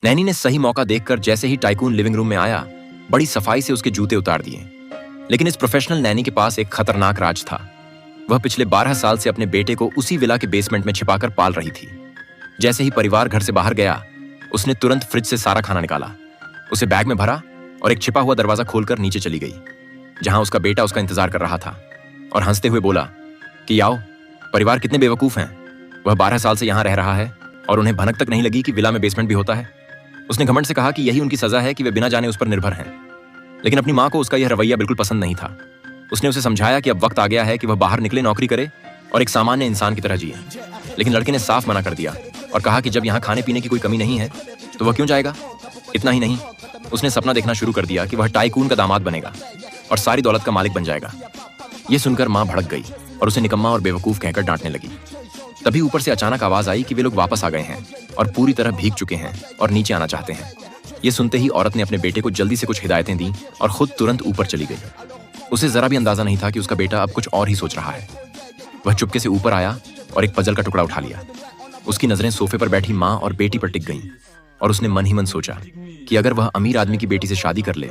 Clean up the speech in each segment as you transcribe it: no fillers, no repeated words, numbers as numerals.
नैनी ने सही मौका देखकर जैसे ही टाइकून लिविंग रूम में आया, बड़ी सफाई से उसके जूते उतार दिए। लेकिन इस प्रोफेशनल नैनी के पास एक खतरनाक राज था। वह पिछले 12 साल से अपने बेटे को उसी विला के बेसमेंट में छिपाकर पाल रही थी। जैसे ही परिवार घर से बाहर गया, उसने तुरंत फ्रिज से सारा खाना निकाला, उसे बैग में भरा और एक छिपा हुआ दरवाजा खोलकर नीचे चली गई, जहां उसका बेटा उसका इंतजार कर रहा था, और हंसते हुए बोला कि आओ, परिवार कितने बेवकूफ हैं। वह 12 साल से यहां रह रहा है और उन्हें भनक तक नहीं लगी कि विला में बेसमेंट भी होता है। उसने घमंड से कहा कि यही उनकी सजा है कि वे बिना जाने उस पर निर्भर हैं। लेकिन अपनी मां को उसका यह रवैया बिल्कुल पसंद नहीं था। उसने उसे समझाया कि अब वक्त आ गया है कि वह बाहर निकले, नौकरी करे और एक सामान्य इंसान की तरह जिए। लेकिन लड़के ने साफ मना कर दिया और कहा कि जब यहाँ खाने पीने की कोई कमी नहीं है तो वह क्यों जाएगा। इतना ही नहीं, उसने सपना देखना शुरू कर दिया कि वह टाइकून का दामाद बनेगा और सारी दौलत का मालिक बन जाएगा। यह सुनकर मां भड़क गई और उसे निकम्मा और बेवकूफ कहकर डांटने लगी। तभी ऊपर से अचानक आवाज आई कि वे लोग वापस आ गए हैं और पूरी तरह भीग चुके हैं और नीचे आना चाहते हैं। ये सुनते ही औरत ने अपने बेटे को जल्दी से कुछ हिदायतें दी और खुद तुरंत ऊपर चली गई। उसे जरा भी अंदाजा नहीं था कि उसका बेटा अब कुछ और ही सोच रहा है। वह चुपके से ऊपर आया और एक पजल का टुकड़ा उठा लिया। उसकी नजरें सोफे पर बैठी मां और बेटी पर टिक गईं और उसने मन ही मन सोचा कि अगर वह अमीर आदमी की बेटी से शादी कर ले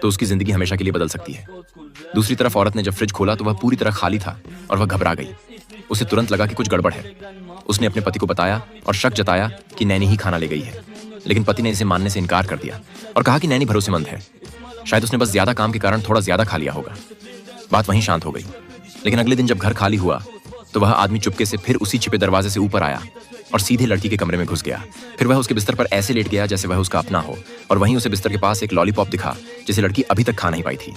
तो उसकी जिंदगी हमेशा के लिए बदल सकती है। दूसरी तरफ औरत ने जब फ्रिज खोला तो वह पूरी तरह खाली था और वह घबरा गई। उसे तुरंत लगा कि कुछ गड़बड़ है। उसने अपने पति को बताया और शक जताया कि नैनी ही खाना ले गई है। लेकिन पति ने इसे मानने से इनकार कर दिया और कहा कि नैनी भरोसेमंद है, शायद उसने बस ज्यादा काम के कारण थोड़ा ज्यादा खा लिया होगा। बात वहीं शांत हो गई। लेकिन अगले दिन जब घर खाली हुआ तो वह आदमी चुपके से फिर उसी छिपे दरवाजे से ऊपर आया और सीधे लड़की के कमरे में घुस गया। फिर वह उसके बिस्तर पर ऐसे लेट गया जैसे वह उसका अपना हो, और वहीं उसे बिस्तर के पास एक लॉलीपॉप दिखा जिसे लड़की अभी तक खा नहीं पाई थी।